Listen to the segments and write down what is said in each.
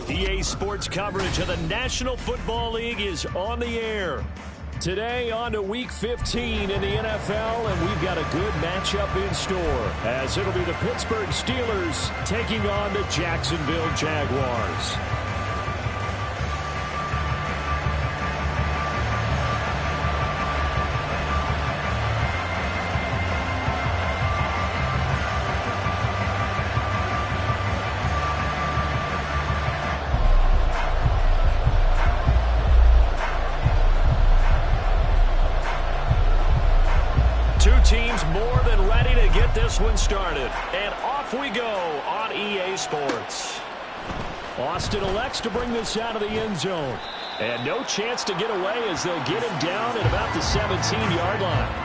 EA Sports coverage of the National Football League is on the air. Today on to Week 15 in the NFL, and we've got a good matchup in store, as it'll be the Pittsburgh Steelers taking on the Jacksonville Jaguars. Teams more than ready to get this one started. And off we go on EA Sports. Austin elects to bring this out of the end zone. And no chance to get away as they'll get him down at about the 17-yard line.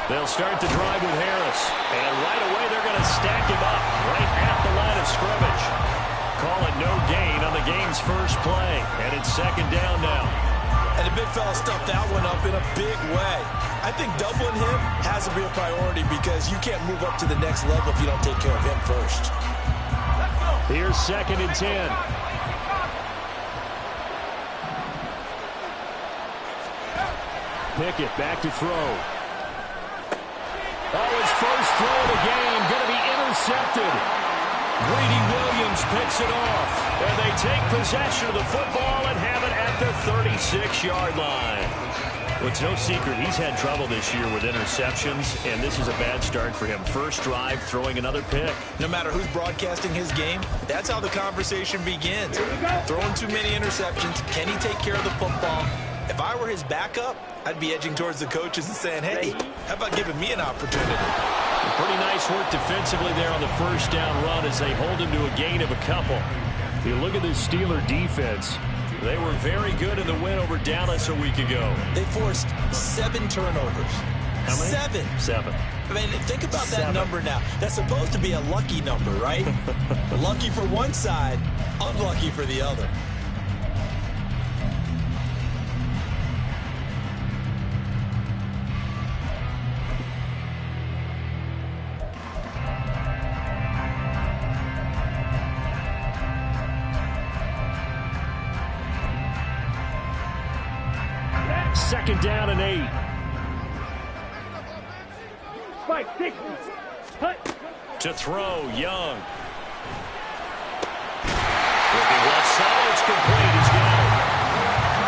They'll start the drive with Harris. And right away they're going to stack him up right at the line of scrimmage. Call it no gain on the game's first play. And it's second down now. And the big fella stuffed that one up in a big way. I think doubling him has to be a priority because you can't move up to the next level if you don't take care of him first. Here's 2nd and 10. Pickett back to throw. Oh, his first throw of the game going to be intercepted. Greedy Williams picks it off. And they take possession of the football and have it at the 36-yard line. Well, it's no secret he's had trouble this year with interceptions, and this is a bad start for him. First drive, throwing another pick. No matter who's broadcasting his game, that's how the conversation begins. Throwing too many interceptions. Can he take care of the football? If I were his backup, I'd be edging towards the coaches and saying, hey, how about giving me an opportunity? Pretty nice work defensively there on the first down run as they hold him to a gain of a couple. If you look at this Steeler defense, they were very good in the win over Dallas a week ago. They forced 7 turnovers. How many? 7. I mean, think about that number now. That's supposed to be a lucky number, right? Lucky for one side, unlucky for the other. Second down and 8. To throw, Young. Looking left side, it's complete. He's got it.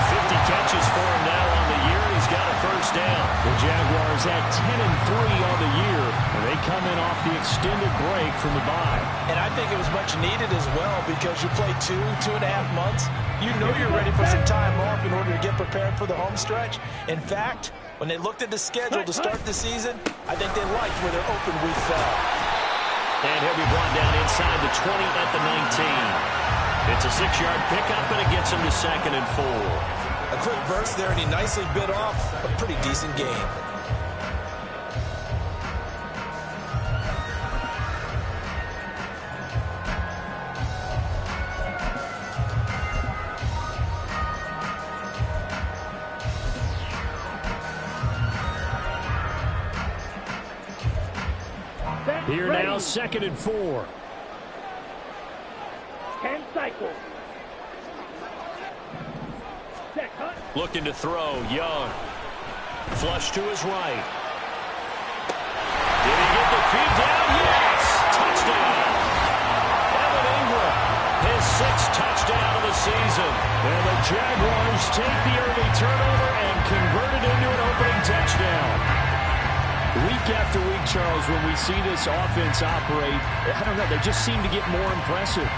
50 catches for him now on the year. He's got a first down. The Jaguars had 10-3 on the year, and they come in off the extended break from the bye. And I think it was much needed as well because you play 2.5 months. You know you're ready for some time off in order to get prepared for the home stretch. In fact, when they looked at the schedule to start the season, I think they liked where their open week fell. And he'll be brought down inside the 20 at the 19. It's a 6-yard pickup, and it gets him to 2nd and 4. A quick burst there, and he nicely bit off a pretty decent game. Here now, 2nd and 4. 10 cycles. Looking to throw, Young. Flush to his right. Did he get the feed down? Yes! Touchdown! Evan Ingram, his 6th touchdown of the season. And the Jaguars take the early turnover and convert it into an opening touchdown. Week after week, Charles, when we see this offense operate, I don't know, they just seem to get more impressive.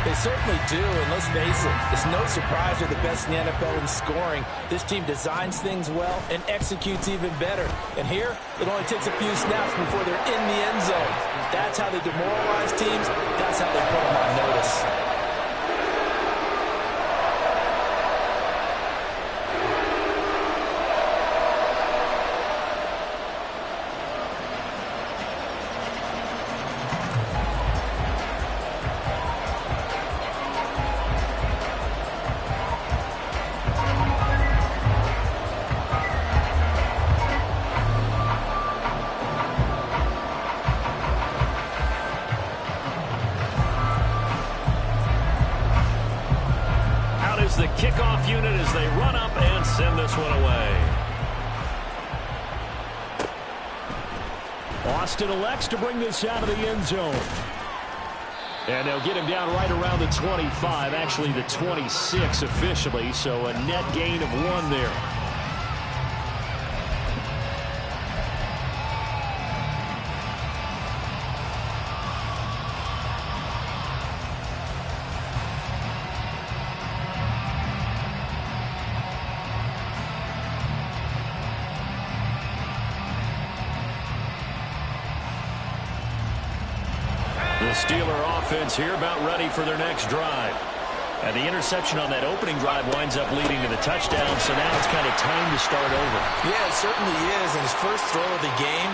They certainly do, and let's face it, it's no surprise they're the best in the NFL in scoring. This team designs things well and executes even better. And here, it only takes a few snaps before they're in the end zone. That's how they demoralize teams. That's how they put them on notice. The kickoff unit as they run up and send this one away. Austin elects to bring this out of the end zone. And they'll get him down right around the 25, actually the 26 officially, so a net gain of 1 there. The Steeler offense here about ready for their next drive. And the interception on that opening drive winds up leading to the touchdown, so now it's kind of time to start over. Yeah, it certainly is in his first throw of the game.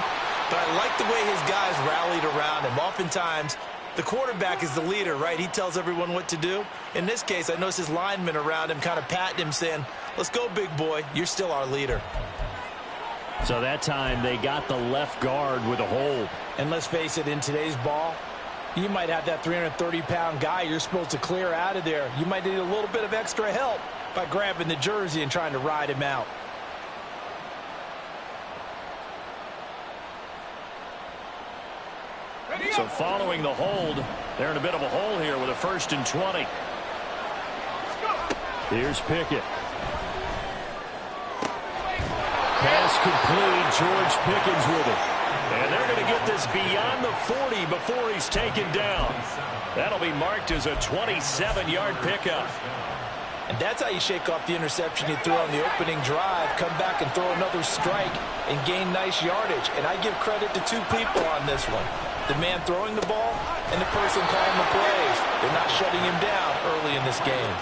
But I like the way his guys rallied around him. Oftentimes, the quarterback is the leader, right? He tells everyone what to do. In this case, I noticed his linemen around him kind of patting him, saying, let's go, big boy. You're still our leader. So that time, they got the left guard with a hold. And let's face it, in today's ball, you might have that 330-pound guy you're supposed to clear out of there. You might need a little bit of extra help by grabbing the jersey and trying to ride him out. So following the hold, they're in a bit of a hole here with a 1st and 20. Here's Pickett. Pass complete. George Pickens with it. And they're going to get this beyond the 40 before he's taken down. That'll be marked as a 27-yard pickup. And that's how you shake off the interception you threw on the opening drive, come back and throw another strike and gain nice yardage. And I give credit to 2 people on this one. The man throwing the ball and the person calling the plays. They're not shutting him down early in this game.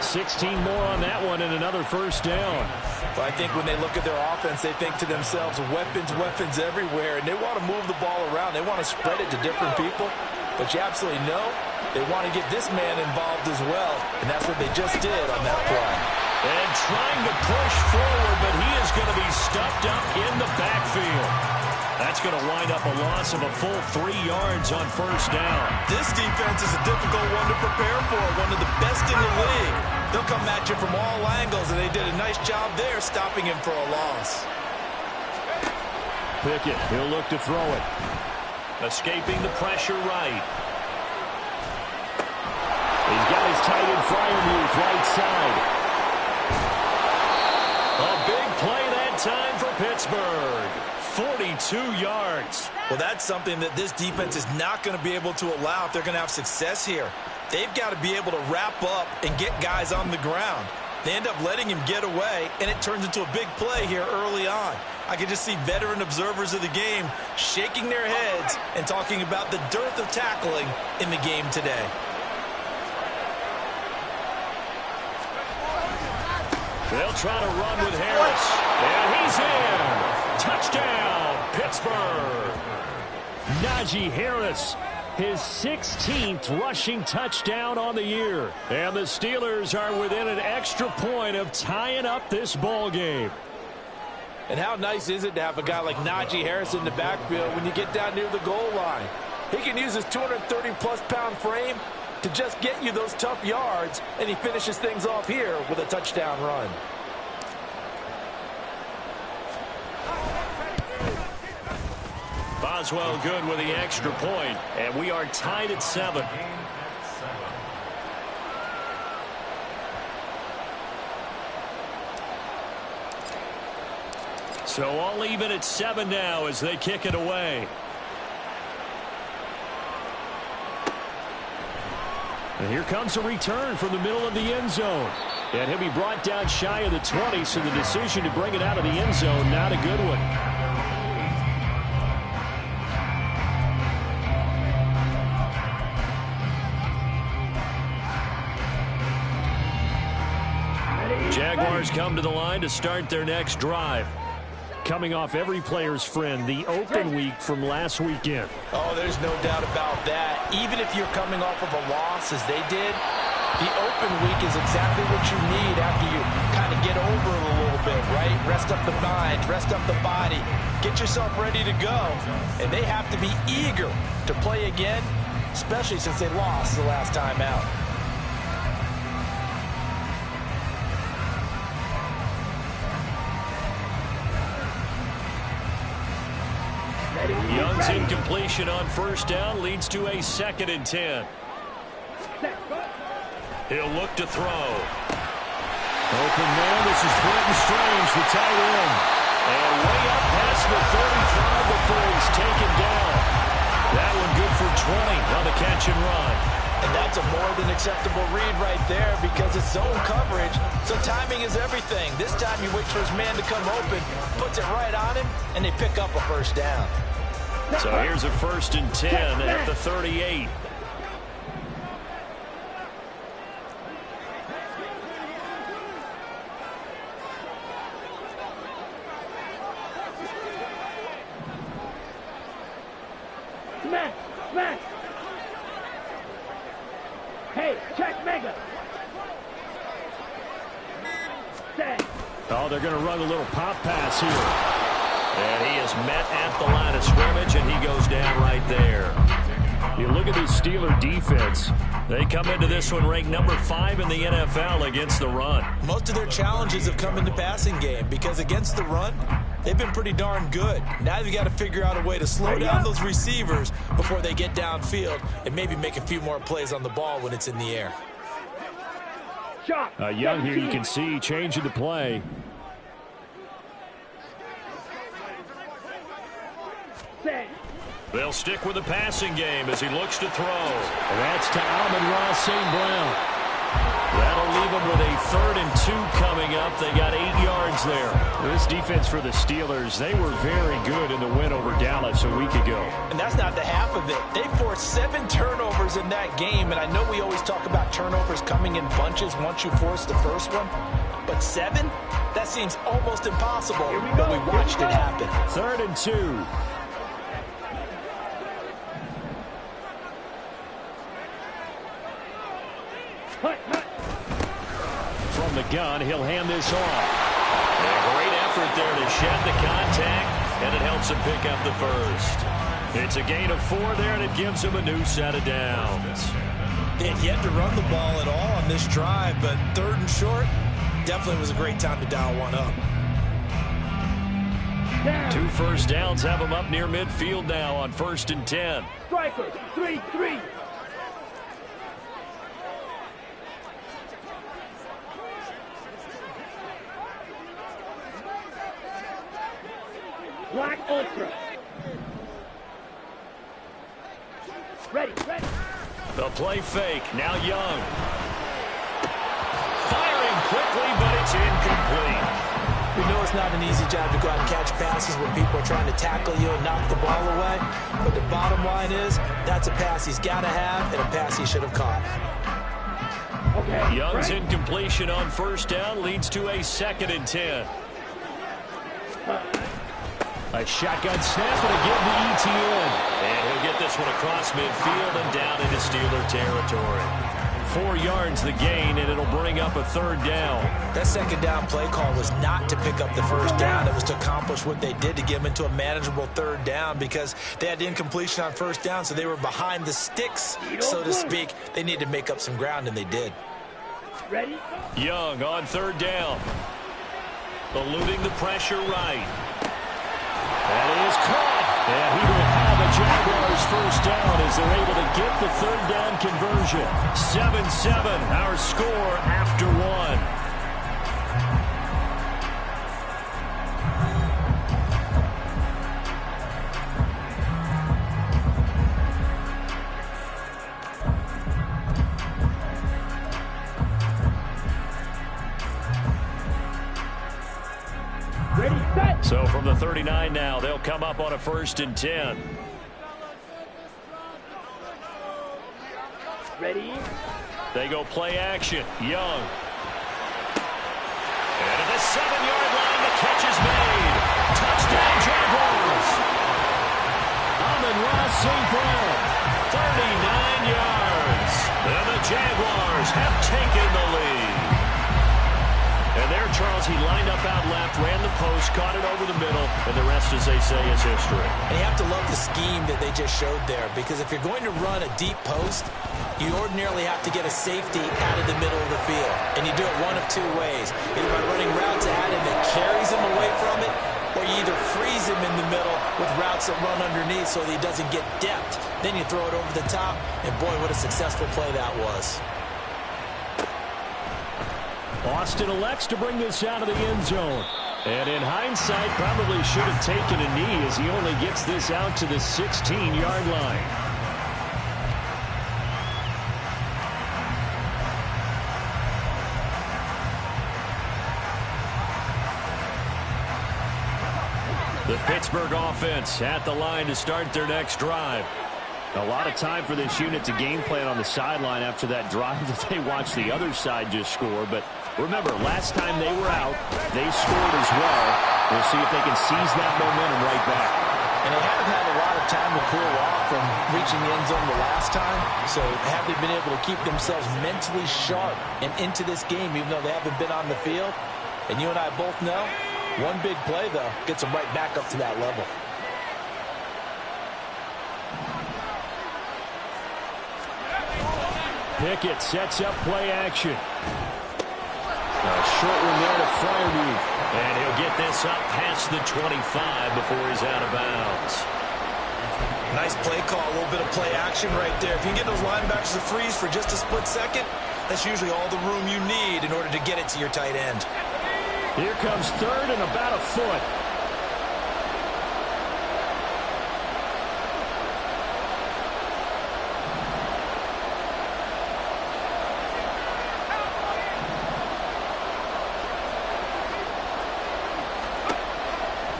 16 more on that one and another 1st down. Well, I think when they look at their offense, they think to themselves, weapons, weapons everywhere, and they want to move the ball around. They want to spread it to different people. But you absolutely know they want to get this man involved as well, and that's what they just did on that play. And trying to push forward, but he is going to be stuffed up in the backfield. That's going to wind up a loss of a full 3 yards on 1st down. This defense is a difficult one to prepare for, one of the best in the league. They'll come at you from all angles, and they did a nice job there stopping him for a loss. Pickett, he'll look to throw it. Escaping the pressure right. He's got his tight end Freiermuth right side. A big play that time for Pittsburgh. 42 yards. Well, that's something that this defense is not going to be able to allow if they're going to have success here. They've got to be able to wrap up and get guys on the ground. They end up letting him get away, and it turns into a big play here early on. I can just see veteran observers of the game shaking their heads and talking about the dearth of tackling in the game today. They'll try to run with Harris. And he's in. Touchdown, Pittsburgh. Najee Harris, his 16th rushing touchdown on the year. And the Steelers are within an extra point of tying up this ball game. And how nice is it to have a guy like Najee Harris in the backfield when you get down near the goal line? He can use his 230-plus pound frame to just get you those tough yards, and he finishes things off here with a touchdown run. Boswell good with the extra point, and we are tied at 7. So all even at 7 now as they kick it away. And here comes a return from the middle of the end zone. And he'll be brought down shy of the 20, so the decision to bring it out of the end zone, not a good one. Jaguars come to the line to start their next drive. Coming off every player's friend, the open week from last weekend. Oh, there's no doubt about that. Even if you're coming off of a loss as they did, the open week is exactly what you need after you kind of get over it a little bit, right? Rest up the mind, rest up the body, get yourself ready to go. And they have to be eager to play again, especially since they lost the last time out. Young's incompletion on first down leads to a 2nd and 10. He'll look to throw. Open man, this is Quentin Strange, the tight end. And way up past the 35 before he's taken down. That one good for 20 on the catch and run. And that's a more than acceptable read right there because it's zone coverage, so timing is everything. This time you wait for his man to come open, puts it right on him, and they pick up a first down. So here's a 1st and 10 at the 38. Smash! Hey, check Mega! Oh, they're going to run a little pop pass here. And he is met at the line of scrimmage, and he goes down right there. You look at this Steeler defense. They come into this one ranked number 5 in the NFL against the run. Most of their challenges have come in the passing game because against the run, they've been pretty darn good. Now they've got to figure out a way to slow down those receivers before they get downfield and maybe make a few more plays on the ball when it's in the air. Young here, you can see changing the play. They'll stick with the passing game as he looks to throw. And that's to Amon-Ra St. Brown. That'll leave them with a 3rd and 2 coming up. They got 8 yards there. This defense for the Steelers, they were very good in the win over Dallas a week ago. And that's not the half of it. They forced 7 turnovers in that game, and I know we always talk about turnovers coming in bunches once you force the first one. But 7? That seems almost impossible, but we watched it happen. 3rd and 2. From the gun, he'll hand this off. And a great effort there to shed the contact, and it helps him pick up the first. It's a gain of 4 there, and it gives him a new set of downs. They had yet to run the ball at all on this drive, but 3rd and short definitely was a great time to dial one up. 2 first downs have him up near midfield now on 1st and 10. Strikers, 3-3. Black Ultra. Ready. The play fake. Now Young. Firing quickly, but it's incomplete. We know it's not an easy job to go out and catch passes when people are trying to tackle you and knock the ball away. But the bottom line is, that's a pass he's got to have and a pass he should have caught. Okay. Young's incompletion on first down leads to a 2nd and 10. A shotgun snap and again to ETN. And he'll get this one across midfield and down into Steeler territory. 4 yards the gain, and it'll bring up a 3rd down. That 2nd down play call was not to pick up the first down. It was to accomplish what they did to get them into a manageable 3rd down because they had incompletion on first down, so they were behind the sticks, so to speak. They needed to make up some ground, and they did. Ready? Young on 3rd down. Eluding the pressure right. That is caught. And he will have a Jaguars first down as they're able to get the 3rd down conversion. 7-7, our score after 1. the 39 now. They'll come up on a 1st and 10. Ready? They go play action. Young. And at the 7-yard line, the catch is made. Touchdown, Jaguars. Amon-Ra St. Brown, 39 yards. And the Jaguars have taken the lead. And there, Charles, he lined up out left, ran the post, caught it over the middle, and the rest, as they say, is history. And you have to love the scheme that they just showed there, because if you're going to run a deep post, you ordinarily have to get a safety out of the middle of the field. And you do it one of two ways. Either by running routes at him that carries him away from it, or you either freeze him in the middle with routes that run underneath so that he doesn't get depth. Then you throw it over the top, and boy, what a successful play that was. Austin elects to bring this out of the end zone. And in hindsight, probably should have taken a knee as he only gets this out to the 16-yard line. The Pittsburgh offense at the line to start their next drive. A lot of time for this unit to game plan on the sideline after that drive that they watched the other side just score. But remember, last time they were out, they scored as well. We'll see if they can seize that momentum right back. And they haven't had a lot of time to cool off from reaching the end zone the last time. So have they been able to keep themselves mentally sharp and into this game, even though they haven't been on the field? And you and I both know, one big play, though, gets them right back up to that level. Pickett sets up play action. A short one there to Freiermuth. And he'll get this up past the 25 before he's out of bounds. Nice play call, a little bit of play action right there. If you can get those linebackers to freeze for just a split second, that's usually all the room you need in order to get it to your tight end. Here comes 3rd and about a foot.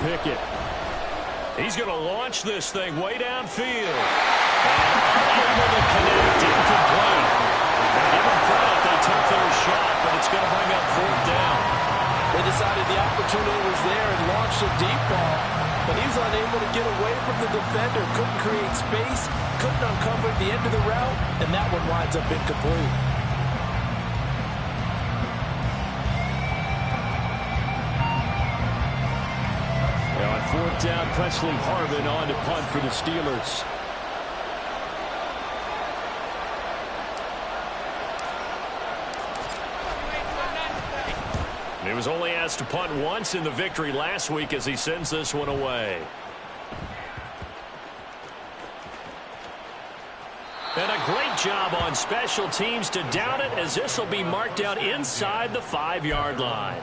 Pickett. He's going to launch this thing way downfield. And unable to connect, incomplete. Give them credit, they took their shot, but it's going to bring up 4th down. They decided the opportunity was there and launched a deep ball, but he was unable to get away from the defender, couldn't create space, couldn't uncover the end of the route, and that one winds up incomplete. Now on 4th down, Presley Harvin on to punt for the Steelers. He was only asked to punt once in the victory last week as he sends this one away. And a great job on special teams to down it, as this will be marked out inside the 5-yard line.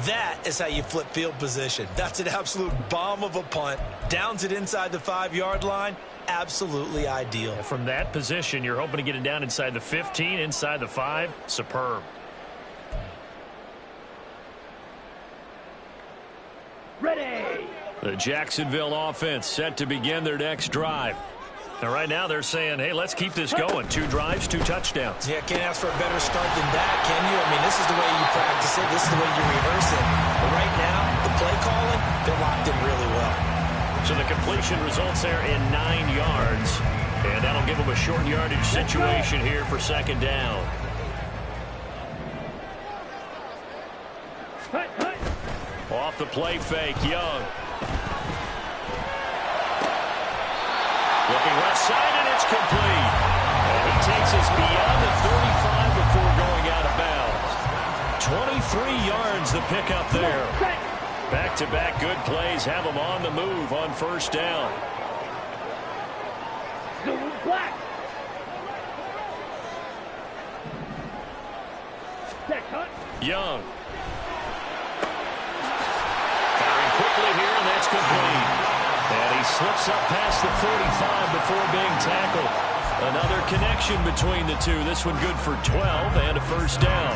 That is how you flip field position. That's an absolute bomb of a punt. Downs it inside the 5-yard line. Absolutely ideal. From that position, you're hoping to get it down inside the 15, inside the 5. Superb. Ready! The Jacksonville offense set to begin their next drive. And right now they're saying, hey, let's keep this going. 2 drives, 2 touchdowns. Yeah, can't ask for a better start than that, can you? I mean, this is the way you practice it. This is the way you rehearse it. But right now, the play calling, they're locked in really well. So the completion results there in 9 yards. And that'll give them a short yardage situation here for 2nd down. Off the play fake, Young. Looking left side, and it's complete. And he takes us beyond the 35 before going out of bounds. 23 yards the pickup there. Back-to-back good plays have them on the move on 1st down. Black. Young. Firing quickly here, and that's complete. And he slips up past the 45 before being tackled. Another connection between the two. This one good for 12 and a 1st down.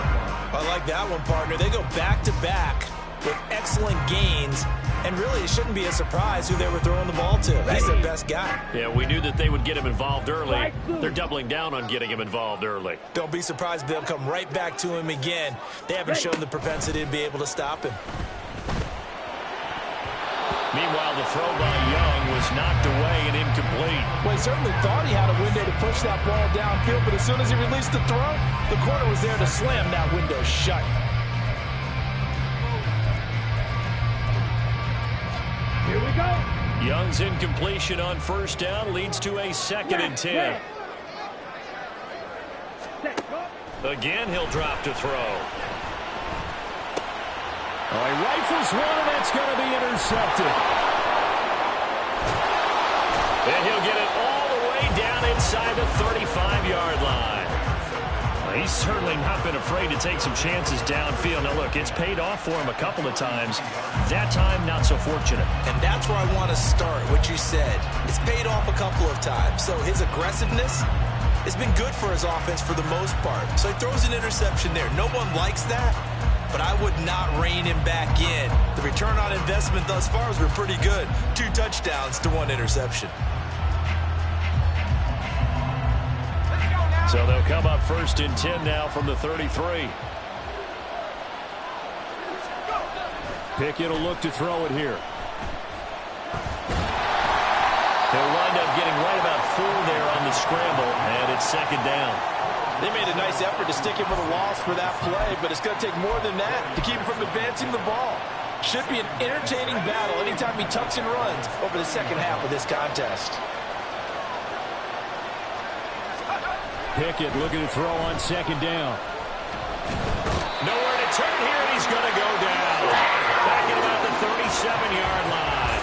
I like that one, partner. They go back-to-back with excellent gains And really, it shouldn't be a surprise who they were throwing the ball to. He's their best guy. Yeah, we knew that they would get him involved early. They're doubling down on getting him involved early. Don't be surprised if they'll come right back to him again. They haven't shown the propensity to be able to stop him. Meanwhile, the throw by Young was knocked away and incomplete. Well, he certainly thought he had a window to push that ball downfield, but as soon as he released the throw, the corner was there to slam that window shut. Here we go. Young's incompletion on first down leads to a 2nd and 10. Again, he'll drop to throw. Oh, he rifles one, and that's going to be intercepted. And he'll get it all the way down inside the 35-yard line. Well, he's certainly not been afraid to take some chances downfield. Now, look, it's paid off for him a couple of times. That time, not so fortunate. And that's where I want to start, what you said. It's paid off a couple of times. So his aggressiveness has been good for his offense for the most part. So he throws an interception there. No one likes that, but I would not rein him back in. The return on investment thus far has been pretty good. 2 touchdowns to 1 interception. So they'll come up 1st and 10 now from the 33. Pickett will look to throw it here. He'll wind up getting right about 4 there on the scramble, and it's 2nd down. They made a nice effort to stick him with a loss for that play, but it's going to take more than that to keep him from advancing the ball. Should be an entertaining battle anytime he tucks and runs over the second half of this contest. Pickett looking to throw on 2nd down. Nowhere to turn here, and he's going to go down. Back at about the 37-yard line.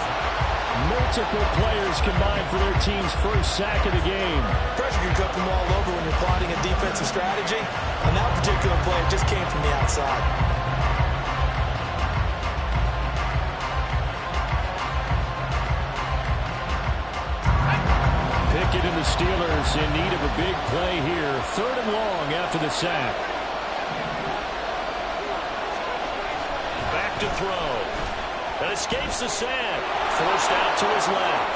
Multiple players combined for their team's first sack of the game. Pressure can come from all over when you're plotting a defensive strategy. On that particular play, it just came from the outside. Pickett and the Steelers in need of a big play here. 3rd and long after the sack. Back to throw. And escapes the sack. Forced out to his left.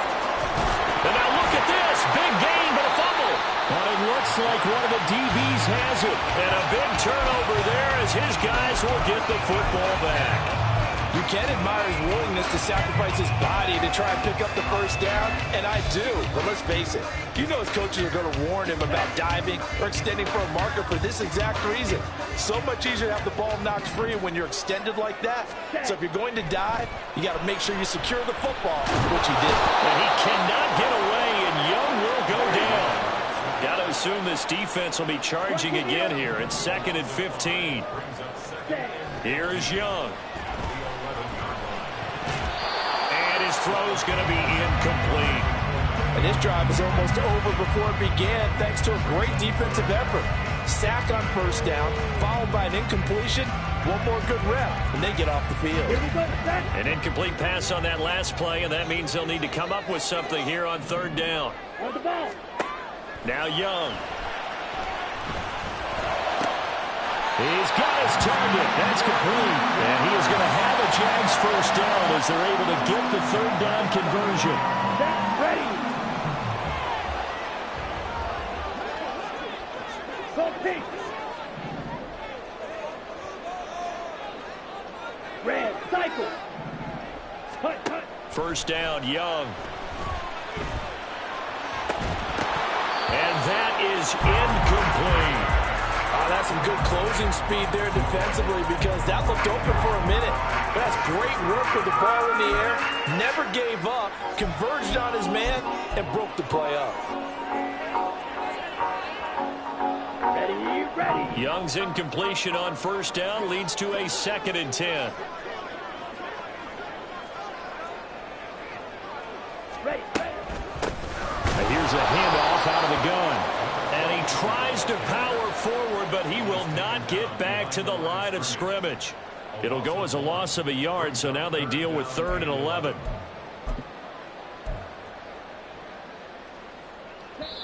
And now look at this. Big gain, but a fumble. But it looks like one of the DBs has it. And a big turnover there as his guys will get the football back. You can admire his willingness to sacrifice his body to try and pick up the first down, and I do. But let's face it, you know his coaches are going to warn him about diving or extending for a marker for this exact reason. So much easier to have the ball knocked free when you're extended like that. So if you're going to dive, you got to make sure you secure the football, which he did. And he cannot get away, and Young will go down. Got to assume this defense will be charging again here. It's 2nd and 15. Here is Young. His throw's going to be incomplete. And this drive is almost over before it began thanks to a great defensive effort. Sack on first down, followed by an incompletion. One more good rep, and they get off the field. An incomplete pass on that last play, and that means they'll need to come up with something here on 3rd down. Now Young. He's got his target. That's complete. And he is going to have a Jags first down as they're able to get the 3rd down conversion. That's ready. Go pink. Red cycle. Cut. First down, Young. And that is incomplete. That's some good closing speed there defensively because that looked open for a minute. That's great work with the ball in the air. Never gave up, converged on his man, and broke the play up. Ready. Young's incompletion on first down leads to a 2nd and 10. Ready. And here's a handoff out of the gun. And he tries to power forward, but he will not get back to the line of scrimmage. It'll go as a loss of a yard, so now they deal with 3rd and 11.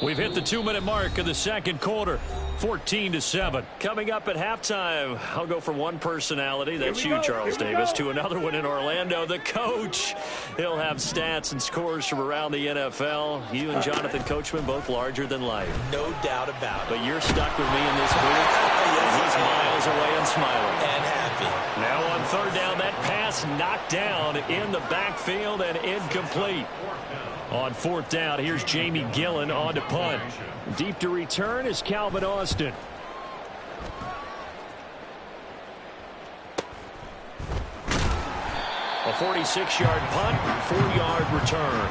We've hit the 2-minute mark of the second quarter. 14-7. Coming up at halftime, I'll go from one personality, that's you, Charles Davis, to another one in Orlando, the coach. He'll have stats and scores from around the NFL. You and Jonathan Coachman both larger than life. No doubt about it. But you're stuck with me in this booth. He's miles away and smiling. And happy. Now on third down, that pass knocked down in the backfield and incomplete. On fourth down, here's Jamie Gillen on to punt. Deep to return is Calvin Austin. A 46-yard punt, 4-yard return.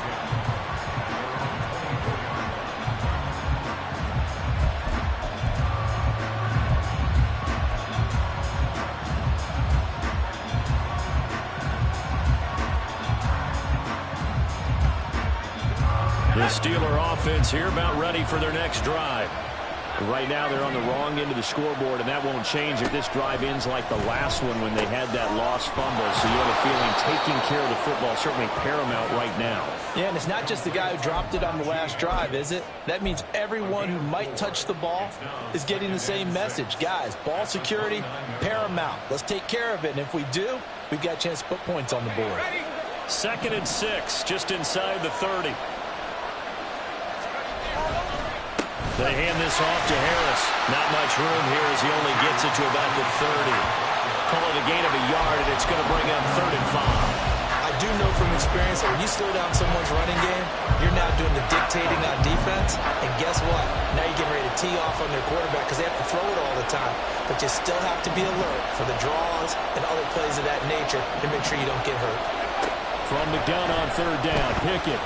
The Steeler offense here about ready for their next drive. Right now they're on the wrong end of the scoreboard, and that won't change if this drive ends like the last one when they had that lost fumble. So you have a feeling taking care of the football is certainly paramount right now. Yeah, and it's not just the guy who dropped it on the last drive, is it? That means everyone who might touch the ball is getting the same message. Guys, ball security, paramount. Let's take care of it, and if we do, we've got a chance to put points on the board. 2nd and 6, just inside the 30. They hand this off to Harris. Not much room here as he only gets it to about the 30. Call it a gain of a yard, and it's going to bring up 3rd and 5. I do know from experience that when you slow down someone's running game, you're now doing the dictating on defense. And guess what? Now you're getting ready to tee off on their quarterback because they have to throw it all the time. But you still have to be alert for the draws and other plays of that nature to make sure you don't get hurt. From the gun on 3rd down, Pickett.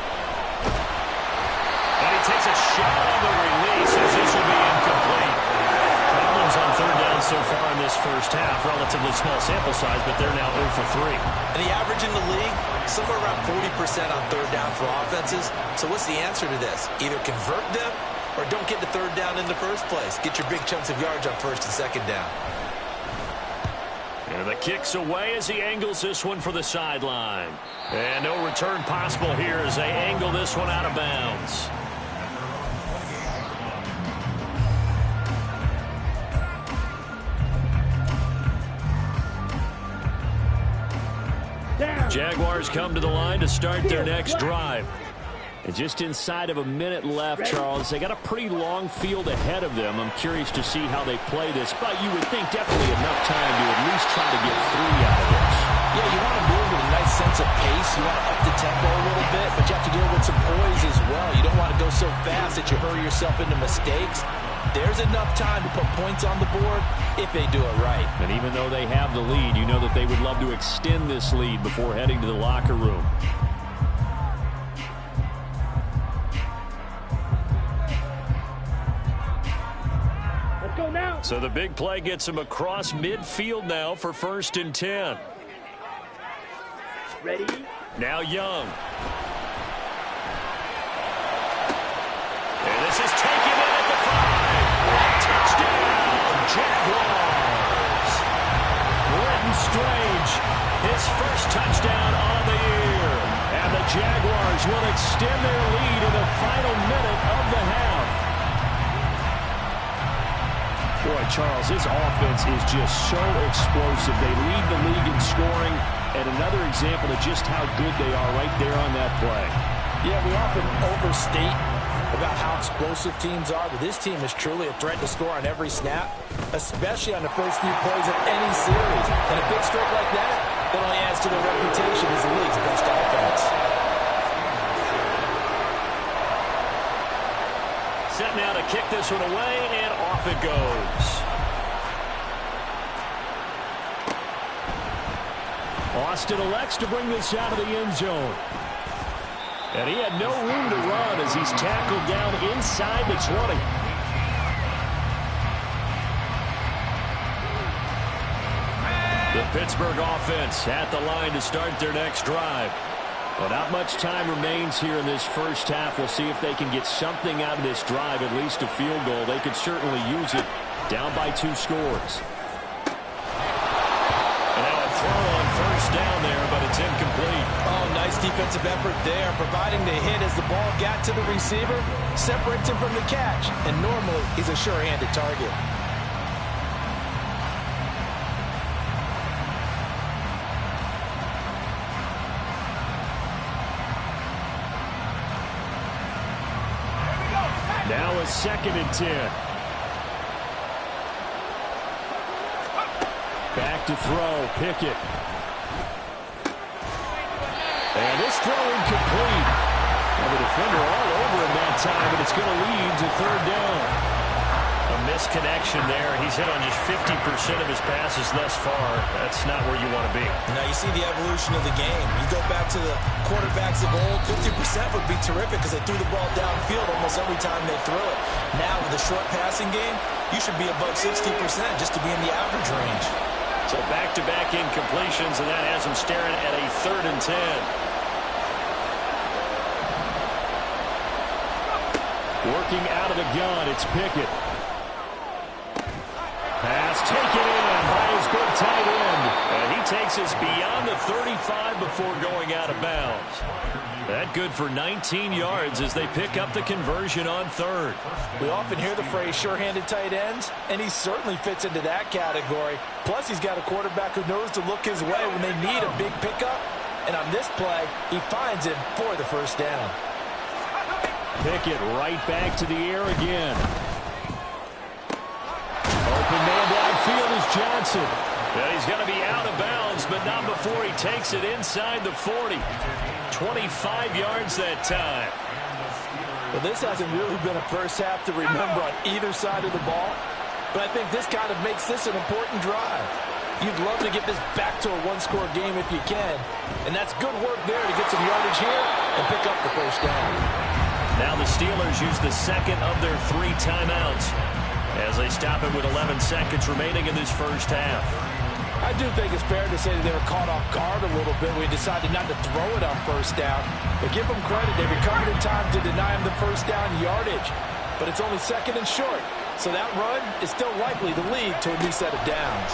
And he takes a shot on the release as this will be incomplete. Problems on 3rd down so far in this first half. Relatively small sample size, but they're now 0 for 3. And the average in the league, somewhere around 40% on 3rd down for offenses. So what's the answer to this? Either convert them or don't get to 3rd down in the first place. Get your big chunks of yards on 1st and 2nd down. And the kick's away as he angles this one for the sideline. And no return possible here as they angle this one out of bounds. Jaguars come to the line to start their next drive. And just inside of a minute left, Charles, they got a pretty long field ahead of them. I'm curious to see how they play this, but you would think definitely enough time to at least try to get 3 out of this. Yeah, you want to move with a nice sense of pace. You want to up the tempo a little bit, but you have to deal with some poise as well. You don't want to go so fast that you hurry yourself into mistakes. There's enough time to put points on the board if they do it right. And even though they have the lead, you know that they would love to extend this lead before heading to the locker room. Let's go now. So the big play gets him across midfield now for 1st and 10. Ready? Now Young. And this is taken in at the 5. Touchdown, Jaguars. Brenton Strange, his first touchdown on the year. And the Jaguars will extend their lead in the final minute of the half. Boy, Charles, this offense is just so explosive. They lead the league in scoring, and another example of just how good they are right there on that play. Yeah, we often overstate about how explosive teams are, but this team is truly a threat to score on every snap, especially on the first few plays of any series. And a big stroke like that only adds to their reputation as the league's best offense. Set now to kick this one away, and off it goes. Austin elects to bring this out of the end zone. And he had no room to run as he's tackled down inside the 20. The Pittsburgh offense at the line to start their next drive. Well, not much time remains here in this first half. We'll see if they can get something out of this drive, at least a field goal. They could certainly use it. Down by 2 scores. And now a throw on 1st down there, but it's incomplete. Oh, Nice defensive effort there, providing the hit as the ball got to the receiver, separates him from the catch, and normally he's a sure-handed target. Now a 2nd and 10. Back to throw, Pickett. And this throw incomplete. The defender all over him that time, and it's going to lead to 3rd down. A misconnection there. He's hit on just 50% of his passes thus far. That's not where you want to be. Now you see the evolution of the game. You go back to the quarterbacks of old, 50% would be terrific because they threw the ball downfield almost every time they threw it. Now with a short passing game, you should be above 60% just to be in the average range. So back-to-back incompletions, and that has him staring at a 3rd and 10. Working out of the gun, it's Pickett. Pass taken in by his big tight end. And he takes us beyond the 35 before going out of bounds. That good for 19 yards as they pick up the conversion on 3rd. We often hear the phrase sure-handed tight ends, and he certainly fits into that category. Plus, he's got a quarterback who knows to look his way when they need a big pickup. And on this play, he finds him for the 1st down. Pickett right back to the air again. Open man downfield is Johnson. Yeah, he's going to be out of bounds, but not before he takes it inside the 40. 25 yards that time. Well, this hasn't really been a first half to remember on either side of the ball, but I think this kind of makes this an important drive. You'd love to get this back to a one-score game if you can, and that's good work there to get some yardage here and pick up the 1st down. Now the Steelers use the 2nd of their 3 timeouts as they stop it with 11 seconds remaining in this 1st half. I do think it's fair to say that they were caught off guard a little bit when they decided not to throw it on 1st down. But give them credit. They recovered in time to deny him the 1st down yardage. But it's only 2nd and short. So that run is still likely to lead to a new set of downs.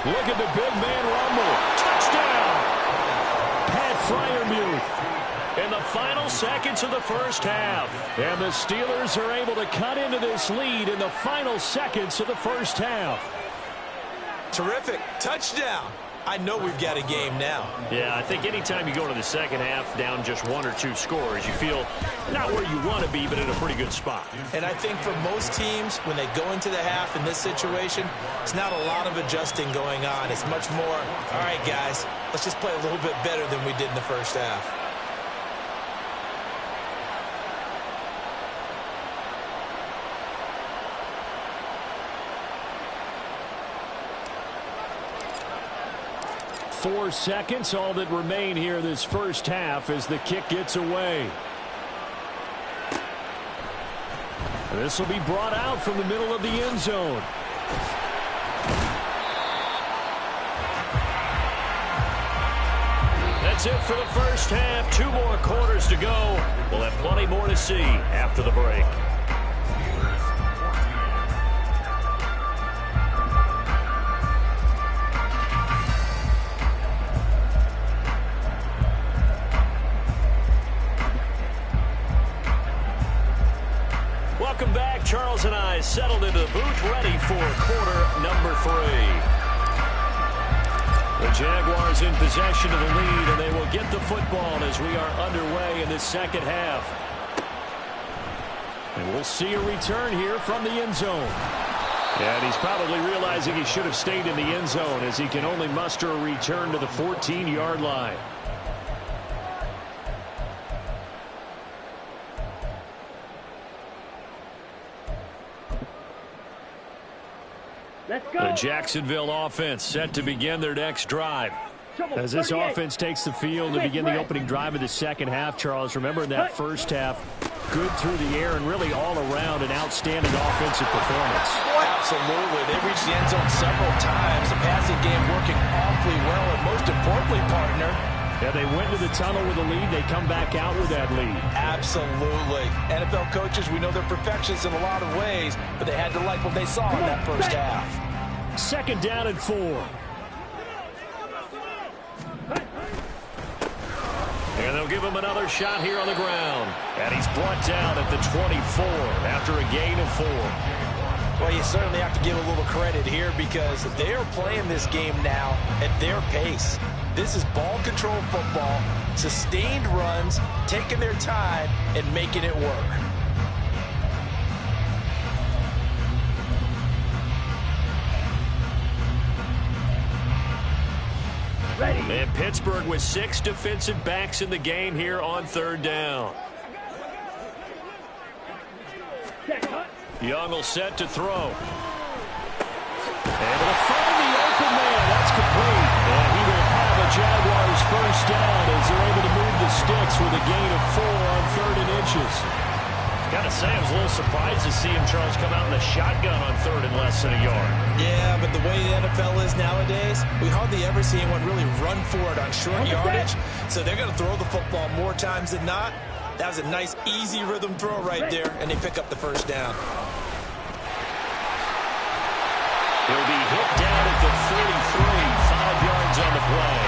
Look at the big man rumble. Touchdown! Pat Freiermuth in the final seconds of the 1st half. And the Steelers are able to cut into this lead in the final seconds of the 1st half. Terrific. Touchdown. I know we've got a game now. Yeah, I think anytime you go to the 2nd half down just 1 or 2 scores, you feel not where you want to be, but in a pretty good spot. And I think for most teams, when they go into the half in this situation, it's not a lot of adjusting going on. It's much more, all right, guys, let's just play a little bit better than we did in the 1st half. Four seconds, all that remain here this 1st half as the kick gets away. This will be brought out from the middle of the end zone. That's it for the 1st half. 2 more quarters to go. We'll have plenty more to see after the break. Welcome back. Charles and I settled into the booth ready for quarter number 3. The Jaguars in possession of the lead, and they will get the football as we are underway in this 2nd half. And we'll see a return here from the end zone. And he's probably realizing he should have stayed in the end zone as he can only muster a return to the 14-yard line. Let's go. The Jacksonville offense set to begin their next drive. As this offense takes the field to begin the opening drive of the 2nd half, Charles, remember in that 1st half, good through the air and really all around an outstanding offensive performance. Absolutely. They reached the end zone several times. The passing game working awfully well, and most importantly, partner, yeah, they went to the tunnel with a lead. They come back out with that lead. Absolutely. NFL coaches, we know they're perfectionists in a lot of ways, but they had to like what they saw in that 1st half. 2nd down and 4. They'll give him another shot here on the ground. And he's brought down at the 24 after a gain of 4. Well, you certainly have to give a little credit here because they are playing this game now at their pace. This is ball control football, sustained runs, taking their time, and making it work. Ready. And Pittsburgh with 6 defensive backs in the game here on 3rd down. Young will set to throw. Able to find the open man. That's complete. And he will have a Jaguars first down as they're able to move the sticks with a gain of 4 on 3rd and inches. Gotta say, I was a little surprised to see him, Charles, come out in the shotgun on 3rd and less than a yard. Yeah, but the way the NFL is nowadays, we hardly ever see anyone really run for it on short yardage. So they're going to throw the football more times than not. That was a nice, easy rhythm throw right there, and they pick up the first down. He'll be hit down at the 43, 5 yards on the play.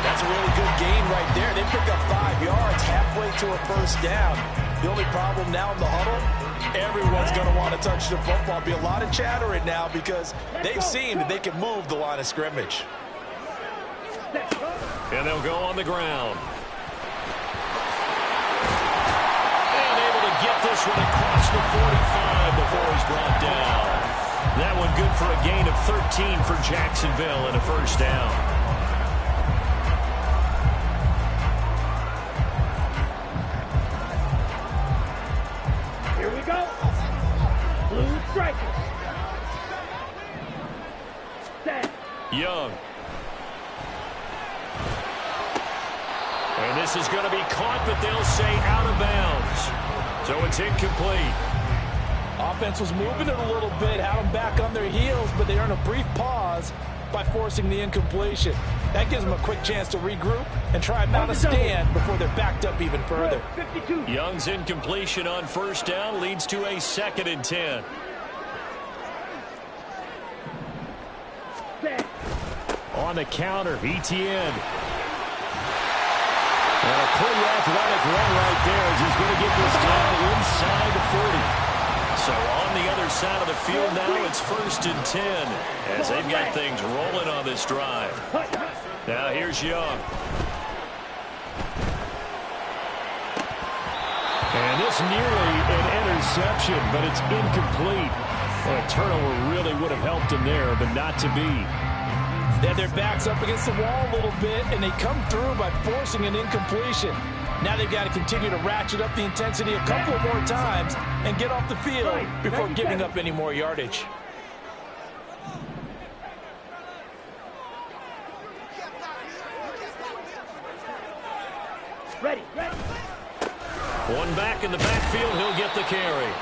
That's a really good gain right there. They pick up 5 yards halfway to a first down. The only problem now in the huddle, everyone's going to want to touch the football. Be a lot of chattering now because they've seen that they can move the line of scrimmage. And they'll go on the ground. And able to get this one across the 45 before he's brought down. That one good for a gain of 13 for Jacksonville and a first down. Young. And this is going to be caught, but they'll say out of bounds. So it's incomplete. Offense was moving it a little bit, had them back on their heels, but they earn a brief pause by forcing the incompletion. That gives them a quick chance to regroup and try and mount a stand before they're backed up even further. Young's incompletion on first down leads to a 2nd and 10. On the counter, ETN. And a pretty athletic run right there as he's going to get this down inside the 40. So on the other side of the field now, it's 1st and 10 as they've got things rolling on this drive. Now here's Young. And this nearly an interception, but it's incomplete. Well, a turnover really would have helped him there, but not to be. They have their backs up against the wall a little bit, and they come through by forcing an incompletion. Now they've got to continue to ratchet up the intensity a couple more times and get off the field before giving up any more yardage. Ready. One back in the backfield, he'll get the carry.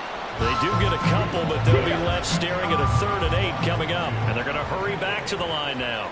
They do get a couple, but they'll be left staring at a 3rd and 8 coming up. And they're going to hurry back to the line now.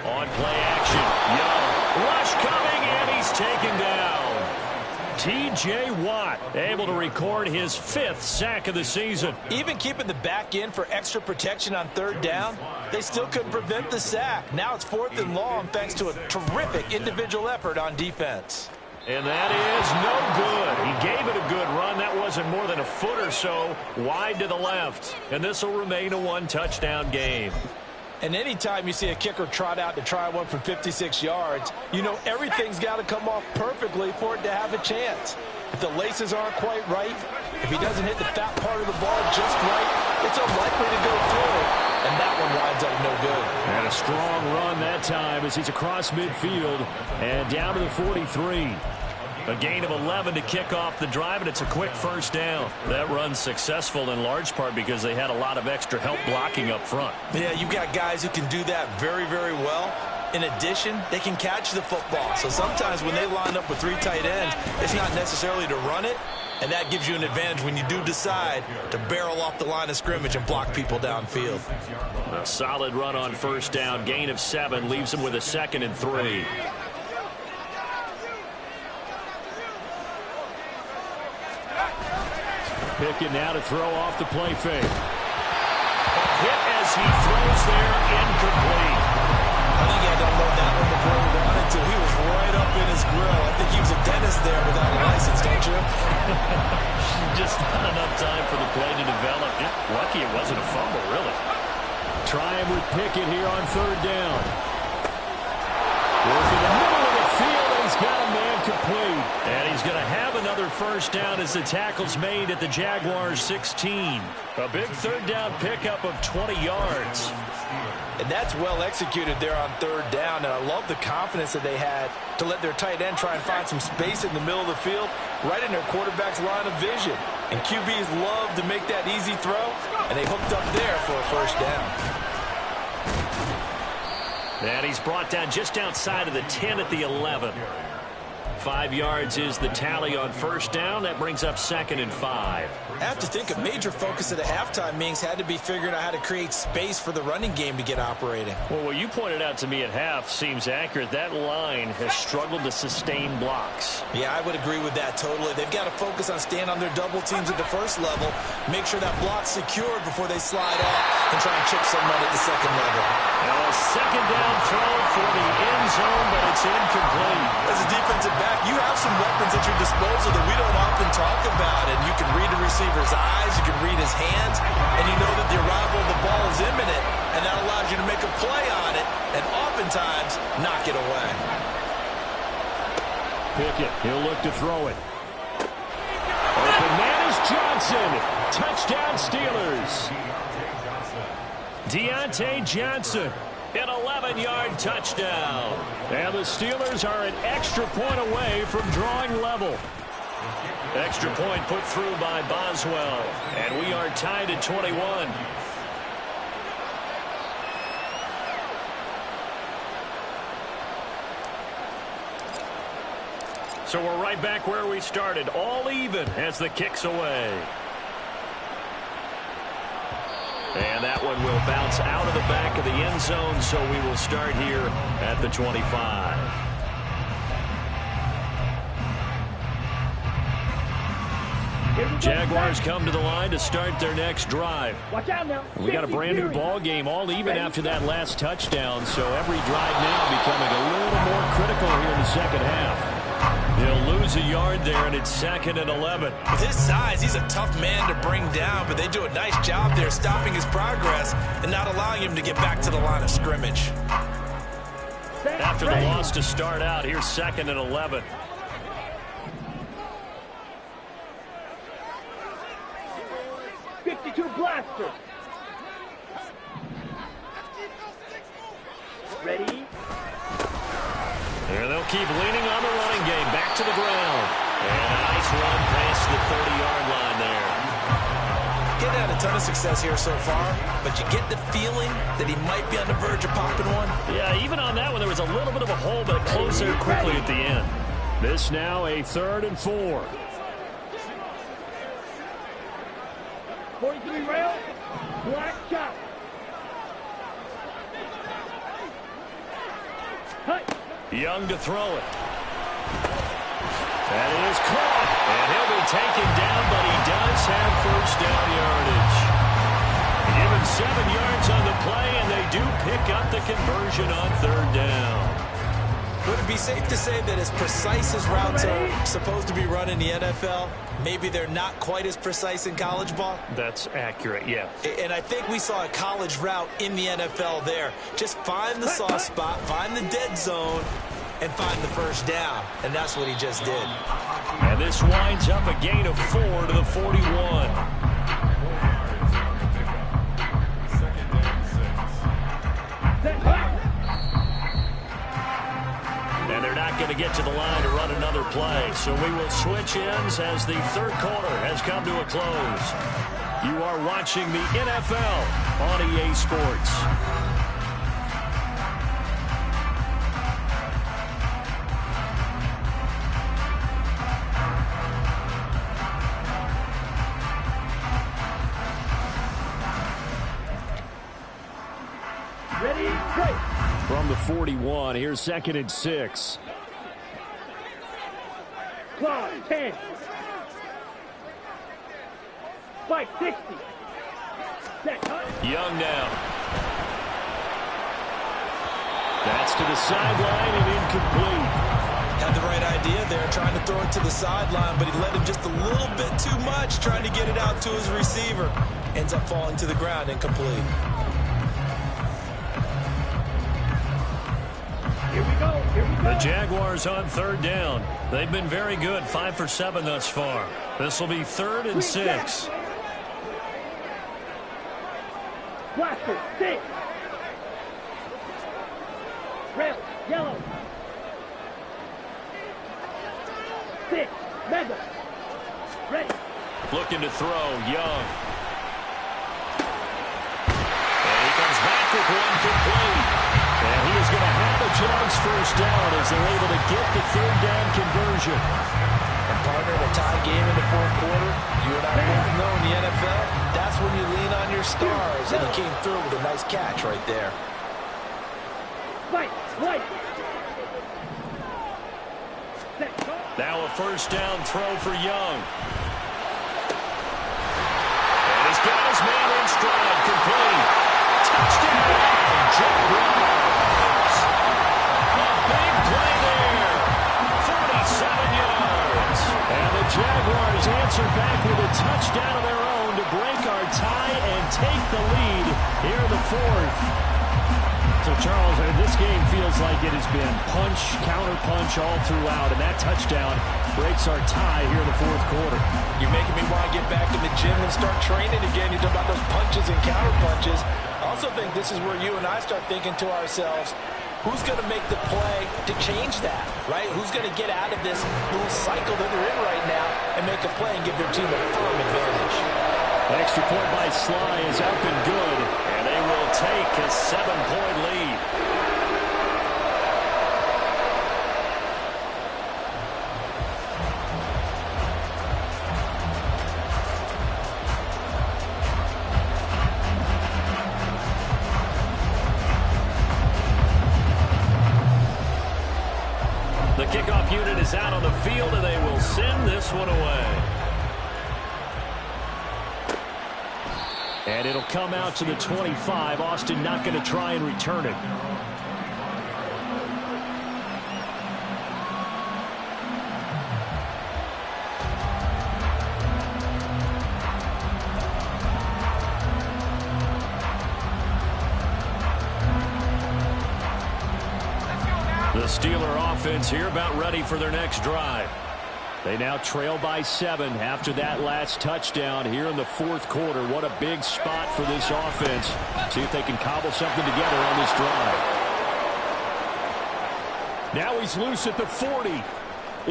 On play action. Young. Rush coming, and he's taken down. T.J. Watt able to record his 5th sack of the season. Even keeping the back in for extra protection on 3rd down, they still couldn't prevent the sack. Now it's 4th and long thanks to a terrific individual effort on defense. And that is no good. He gave it a good run. That wasn't more than a foot or so wide to the left. And this will remain a 1-touchdown game. And anytime you see a kicker trot out to try one from 56 yards, you know everything's got to come off perfectly for it to have a chance. If the laces aren't quite right, if he doesn't hit the fat part of the ball just right, it's unlikely to go through. And that one winds up no good. And a strong run that time as he's across midfield and down to the 43. A gain of 11 to kick off the drive, and it's a quick first down. That run's successful in large part because they had a lot of extra help blocking up front. Yeah, you've got guys who can do that very, very well. In addition, they can catch the football. So sometimes when they line up with 3 tight ends, it's not necessarily to run it, and that gives you an advantage when you do decide to barrel off the line of scrimmage and block people downfield. A solid run on first down. Gain of 7 leaves them with a 2nd and 3. Pickett now to throw off the play fake. Hit as he throws there, incomplete. think he had to unload that one before he wanted to. He was right up in his grill. I think he was a dentist there without a license, don't you? Just not enough time for the play to develop. Lucky it wasn't a fumble, really. Trying with Pickett here on third down. Goes in the middle of the field, and he's got a man complete. And he's going to have another first down as the tackle's made at the Jaguars' 16. A big third down pickup of 20 yards. And that's well executed there on third down. And I love the confidence that they had to let their tight end try and find some space in the middle of the field, right in their quarterback's line of vision. And QBs love to make that easy throw, and they hooked up there for a first down. And he's brought down just outside of the 10 at the 11. 5 yards is the tally on first down. That brings up 2nd and 5. I have to think a major focus of the halftime meetings had to be figuring out how to create space for the running game to get operating. Well, what you pointed out to me at half seems accurate. That line has struggled to sustain blocks. Yeah, I would agree with that totally. They've got to focus on staying on their double teams at the first level, make sure that block's secured before they slide off and try and chip someone at the second level. Now a second down throw for the end zone, but it's incomplete. As a defensive back, you have some weapons at your disposal that we don't often talk about, and you can read the receiver's eyes, you can read his hands, and you know that the arrival of the ball is imminent, and that allows you to make a play on it, and oftentimes knock it away. Pickett, he'll look to throw it. Open man is Johnson. Touchdown Steelers. Deontay Johnson. An 11-yard touchdown. And the Steelers are an extra point away from drawing level. Extra point put through by Boswell. And we are tied at 21. So we're right back where we started. All even as the kick's away. And that one will bounce out of the back of the end zone, so we will start here at the 25. Jaguars come to the line to start their next drive. Watch out now. We got a brand new ball game, all even after that last touchdown, so every drive now becoming a little more critical here in the second half. He'll lose a yard there, and it's 2nd and 11. With his size, he's a tough man to bring down, but they do a nice job there stopping his progress and not allowing him to get back to the line of scrimmage. After the loss to start out, here's 2nd and 11. Blaster. Ready? And they'll keep leaning on the running game. Back to the ground. And a nice run past the 30-yard line there. Getting had a ton of success here so far, but you get the feeling that he might be on the verge of popping one. Yeah, even on that one, there was a little bit of a hole, but it closed there quickly at the end. This now a 3rd and 4. 43 rail, black chop. Hut. Young to throw it. That is caught. And he'll be taken down, but he does have first down yardage. Given 7 yards on the play, and they do pick up the conversion on 3rd down. Would it be safe to say that as precise as routes are supposed to be run in the NFL, maybe they're not quite as precise in college ball? That's accurate, yeah. And I think we saw a college route in the NFL there. Just find the soft spot, find the dead zone, and find the first down. And that's what he just did. And this winds up a gain of 4 to the 41. And they're not going to get to the line to run another play. So we will switch ends as the third quarter has come to a close. You are watching the NFL on EA Sports. Ready, play. From the 41, here's 2nd and 6. Clock, 10. Spike, 60. Set, huh? Young now. That's to the sideline and incomplete. Had the right idea there, trying to throw it to the sideline, but he led him just a little bit too much, trying to get it out to his receiver. Ends up falling to the ground, incomplete. Here we go. Here we go. The Jaguars on third down. They've been very good, 5 for 7 thus far. This will be 3rd and 6. Blaster, 6. Red, yellow. 6. Mega. Ready. Looking to throw, Young. And he comes back with one complete. And he is going to have the Jags first down as they're able to get the 3rd down conversion. And partner, in a tie game in the 4th quarter, you and I both know in the NFL, that's when you lean on your stars. And he came through with a nice catch right there. Fight, right. Now a first down throw for Young. And he's got his man in stride, complete. Touchdown, Jaguars. A big play there. 47 yards. And the Jaguars answer back with a touchdown of their own to break our tie and take the lead here in the 4th. So, Charles, this game feels like it has been punch, counter-punch all throughout, and that touchdown breaks our tie here in the 4th quarter. You're making me want to get back in the gym and start training again. You talk about those punches and counter-punches. I also think this is where you and I start thinking to ourselves, who's going to make the play to change that, right? Who's going to get out of this little cycle that they're in right now and make a play and give their team a firm advantage? Extra point by Sly is up and good, and they will take a 7-point lead. The kickoff unit is out on the field, and they will send this one away. And it'll come out to the 25. Austin not going to try and return it. The Steeler offense here about ready for their next drive. They now trail by 7 after that last touchdown here in the 4th quarter. What a big spot for this offense. See if they can cobble something together on this drive. Now he's loose at the 40.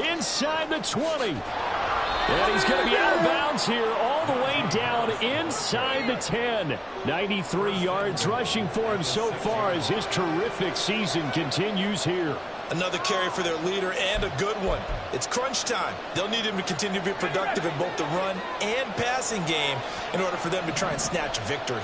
Inside the 20. And he's going to be out of bounds here all the way down inside the 10. 93 yards rushing for him so far as his terrific season continues here. Another carry for their leader and a good one. It's crunch time. They'll need him to continue to be productive in both the run and passing game in order for them to try and snatch a victory.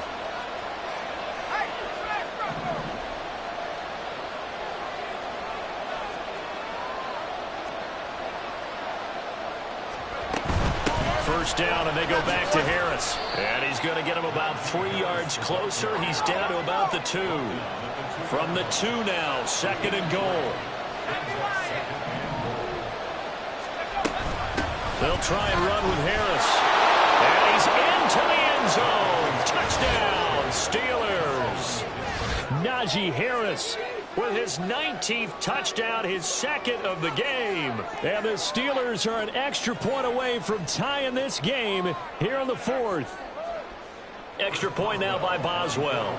First down, and they go back to Harris. And he's going to get him about 3 yards closer. He's down to about the 2. From the 2 now, 2nd and goal. They'll try and run with Harris. And he's into the end zone. Touchdown, Steelers. Najee Harris with his 19th touchdown, his 2nd of the game. And the Steelers are an extra point away from tying this game here in the 4th. Extra point now by Boswell.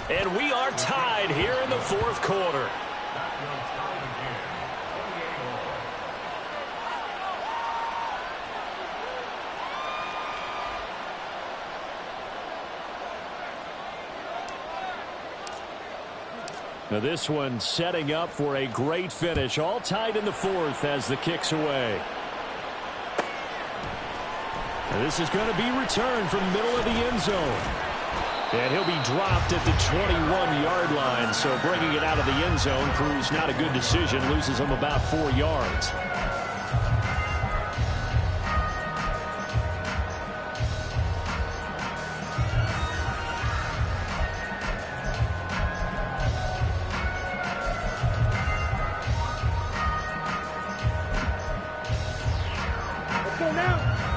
And we are tied here in the 4th quarter. Now this one setting up for a great finish. All tied in the 4th as the kick's away. Now this is going to be returned from the middle of the end zone. And he'll be dropped at the 21-yard line. So bringing it out of the end zone proves not a good decision. Loses him about 4 yards.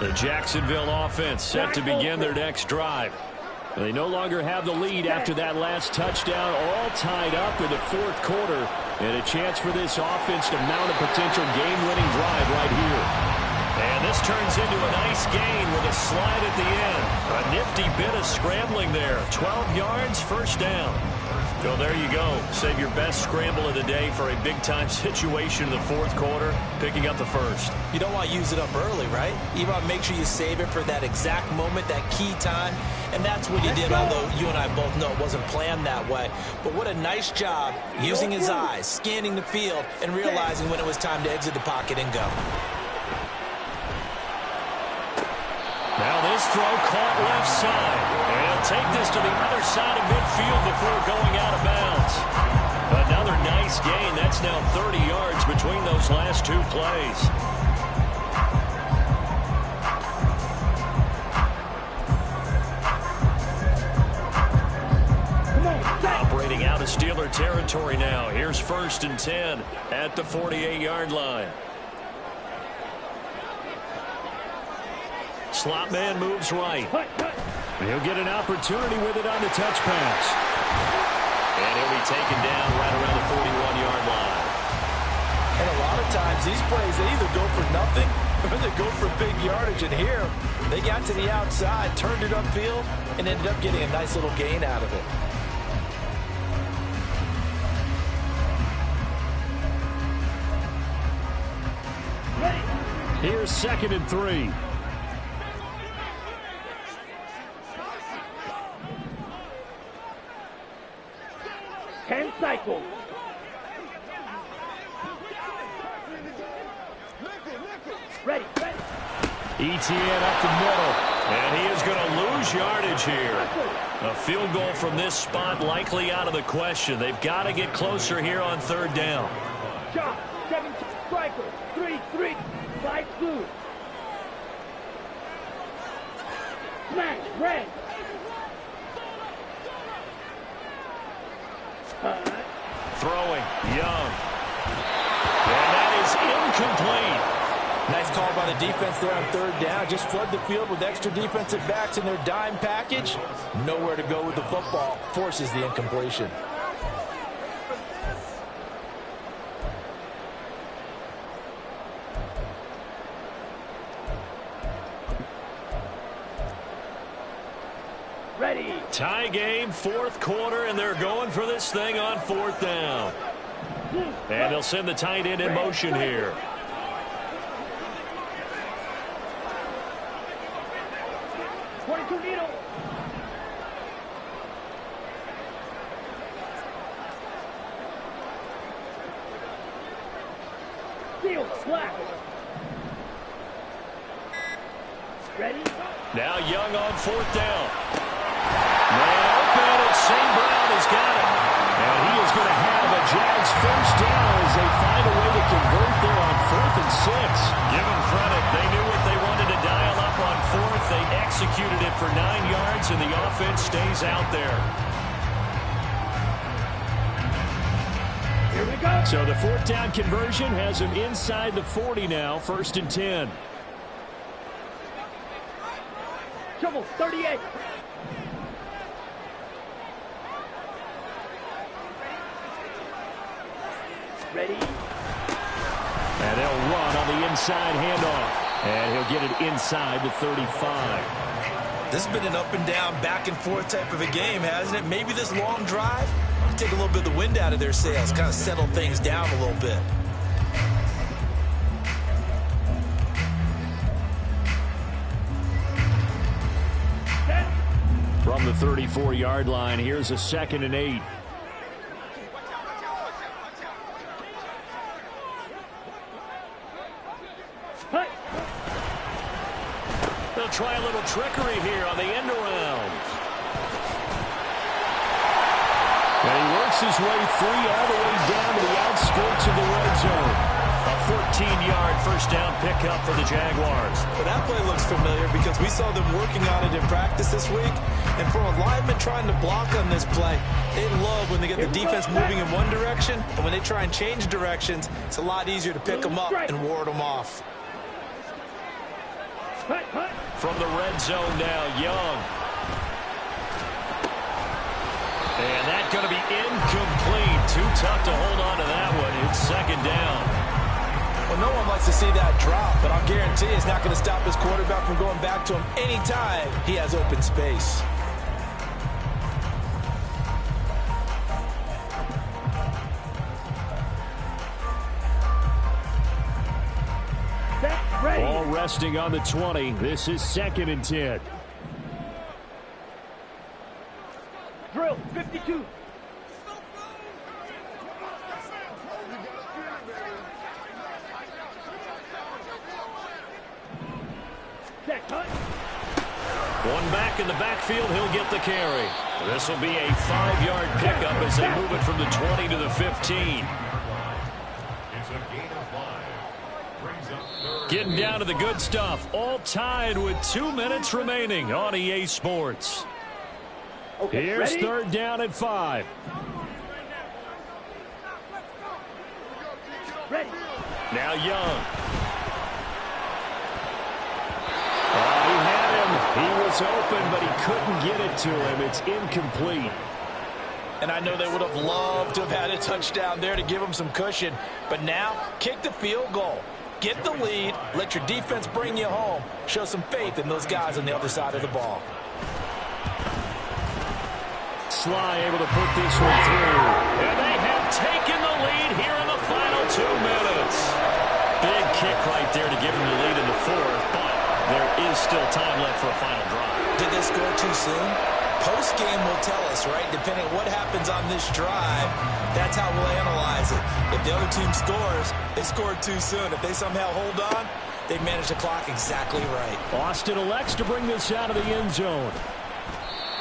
The Jacksonville offense set to begin their next drive. They no longer have the lead after that last touchdown, all tied up in the fourth quarter, and a chance for this offense to mount a potential game-winning drive right here. And this turns into a nice gain with a slide at the end. A nifty bit of scrambling there. 12 yards, first down. So there you go. Save your best scramble of the day for a big-time situation in the fourth quarter, picking up the first. You don't want to use it up early, right? You want to make sure you save it for that exact moment, that key time. And that's what he did, although you and I both know it wasn't planned that way. But what a nice job using his eyes, scanning the field, and realizing when it was time to exit the pocket and go. Now this throw caught left side. And he'll take this to the other side of midfield before going out of bounds. Another nice gain. That's now 30 yards between those last two plays. Operating out of Steeler territory now. Here's 1st and 10 at the 48-yard line. Slot man moves right. He'll get an opportunity with it on the touch pass. And he'll be taken down right around the 41-yard line. And a lot of times these plays, they either go for nothing or they go for big yardage. And here, they got to the outside, turned it upfield, and ended up getting a nice little gain out of it. Here's 2nd and 3. Cycle. Ready. ETN up the middle. And he is going to lose yardage here. A field goal from this spot likely out of the question. They've got to get closer here on 3rd down. Shot. 7 striker. 3-3. 5-2. Smash. Red. Throwing, Young. And that is incomplete. Nice call by the defense there on 3rd down. Just flood the field with extra defensive backs in their dime package. Nowhere to go with the football. Forces the incompletion. Ready. Tie game, 4th quarter, and they're going for this thing on 4th down. And they'll send the tight end in motion here. Ready? Now Young on 4th down. Man open, and St. Brown has got it. And he is going to have a Jags first down as they find a way to convert there on 4th and 6. Give them credit. They knew what they wanted to dial up on 4th. They executed it for 9 yards, and the offense stays out there. Here we go. So the 4th down conversion has him inside the 40 now, 1st and 10. Trouble, 38. Ready? And they'll run on the inside handoff. And he'll get it inside the 35. This has been an up and down, back and forth type of a game, hasn't it? Maybe this long drive, take a little bit of the wind out of their sails, kind of settle things down a little bit. From the 34-yard line, here's a 2nd and 8. They'll try a little trickery here on the end around. And he works his way free all the way down to the outskirts of the red zone. A 14-yard first down pickup for the Jaguars. Well, that play looks familiar because we saw them working on it in practice this week. And for a lineman trying to block on this play, they love when they get the defense moving in one direction. And when they try and change directions, it's a lot easier to pick them up and ward them off. From the red zone now, Young. And that's going to be incomplete. Too tough to hold on to that one. It's second down. Well, no one likes to see that drop, but I'll guarantee it's not going to stop his quarterback from going back to him anytime he has open space. Ball resting on the 20. This is 2nd and 10. Drill, 52. One back in the backfield, he'll get the carry. This will be a 5-yard pickup as they move it from the 20 to the 15. Getting down to the good stuff. All tied with 2 minutes remaining on EA Sports. Okay, here's ready? 3rd down and 5. Ready. Now Young. He had him. He was open, but he couldn't get it to him. It's incomplete. And I know they would have loved to have had a touchdown there to give them some cushion. But now, kick the field goal. Get the lead. Let your defense bring you home. Show some faith in those guys on the other side of the ball. Sly able to put this one through. And they have taken the lead here in the final 2 minutes. Big kick right there to give them the lead in the 4th, but there is still time left for a final drive. Did they score too soon? Post-game will tell us, right? Depending on what happens on this drive, that's how we'll analyze it. If the other team scores, they scored too soon. If they somehow hold on, they manage the clock exactly right. Austin elects to bring this out of the end zone.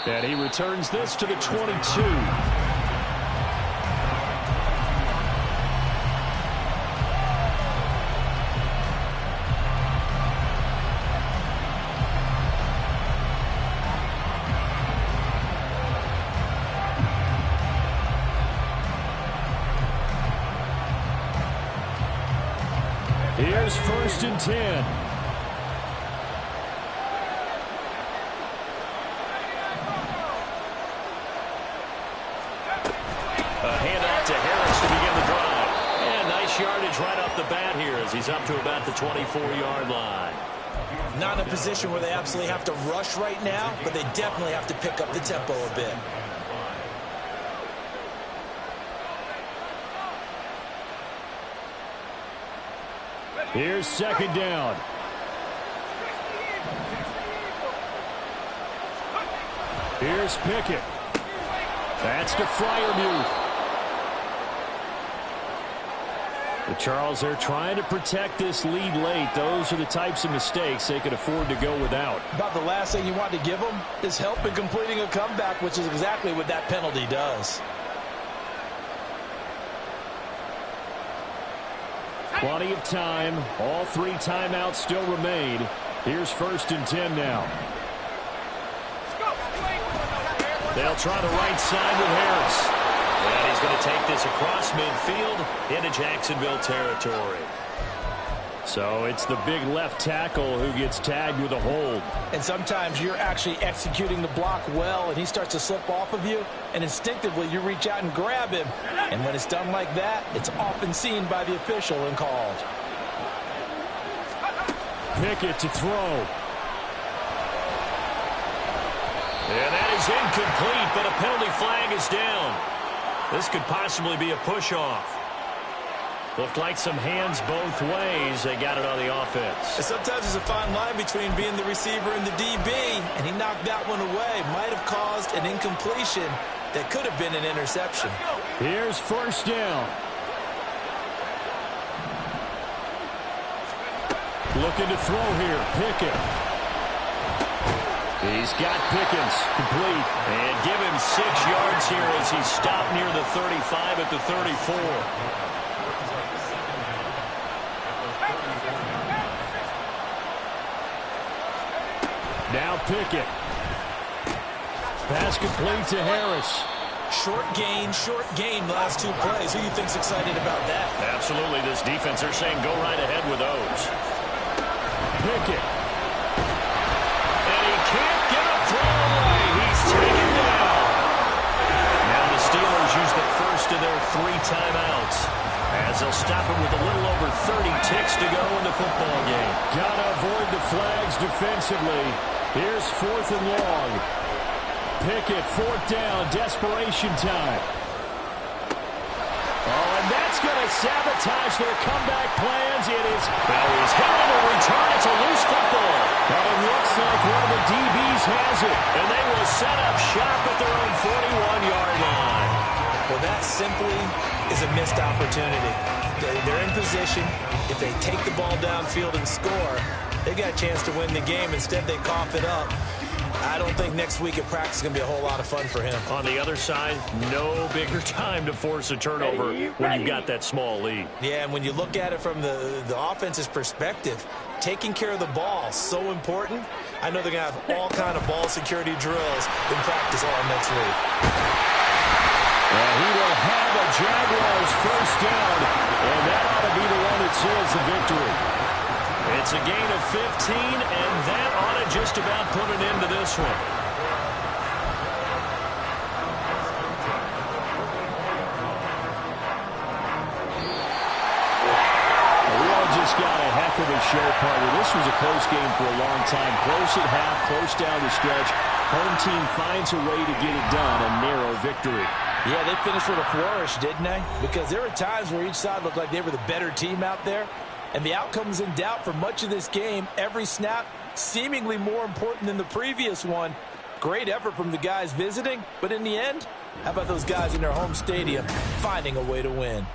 And he returns this to the 22. Here's 1st and 10. Yardage right off the bat here as he's up to about the 24-yard line. Not in a position where they absolutely have to rush right now, but they definitely have to pick up the tempo a bit. Here's 2nd down. Here's Pickett. That's to Freiermuth. The Charles, they're trying to protect this lead late. Those are the types of mistakes they could afford to go without. About the last thing you want to give them is help in completing a comeback, which is exactly what that penalty does. Plenty of time. All 3 timeouts still remain. Here's 1st and 10 now. They'll try the right side with Harris. And he's going to take this across midfield into Jacksonville territory. So it's the big left tackle who gets tagged with a hold. And sometimes you're actually executing the block well, and he starts to slip off of you, and instinctively you reach out and grab him. And when it's done like that, it's often seen by the official and called. Pickett to throw. And that is incomplete, but a penalty flag is down. This could possibly be a push-off. Looked like some hands both ways. They got it on the offense. And sometimes there's a fine line between being the receiver and the DB, and he knocked that one away. Might have caused an incompletion that could have been an interception. Here's 1st down. Looking to throw here. Pickett. He's got Pickens complete. And give him 6 yards here as he stopped near the 35 at the 34. Now Pickett. Pass complete to Harris. Short gain last 2 plays. Who do you think's excited about that? Absolutely. This defense, they're saying go right ahead with those. Pickett. And he can't get a throw away. He's taken down. Now the Steelers use the first of their 3 timeouts as they'll stop him with a little over 30 ticks to go in the football game. Gotta avoid the flags defensively. Here's 4th and long. Pickett, 4th down, desperation time. Oh, and that's going to sabotage their comeback plans. It is. Now he's hit on a return. It's a loose football. And it looks like one of the DBs has it. And they will set up shop at their own 41-yard line. Well, that simply is a missed opportunity. They're in position. If they take the ball downfield and score, they got a chance to win the game. Instead, they cough it up. I don't think next week at practice is going to be a whole lot of fun for him. On the other side, no bigger time to force a turnover when you've got that small lead. Yeah, and when you look at it from the offense's perspective, taking care of the ball, so important. I know they're going to have all kind of ball security drills in practice all next week. Well, he will have a Jaguars first down, and that ought to be the one that seals the victory. It's a gain of 15, and that ought to just about put an end to this one. We all just got a heck of a show, partner. This was a close game for a long time. Close at half, close down the stretch. Home team finds a way to get it done, a narrow victory. Yeah, they finished with a flourish, didn't they? Because there were times where each side looked like they were the better team out there. And the outcome was in doubt for much of this game. Every snap seemingly more important than the previous one. Great effort from the guys visiting. But in the end, how about those guys in their home stadium finding a way to win?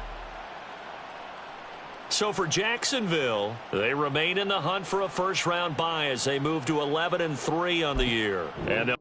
So for Jacksonville, they remain in the hunt for a first-round bye as they move to 11-3 on the year. And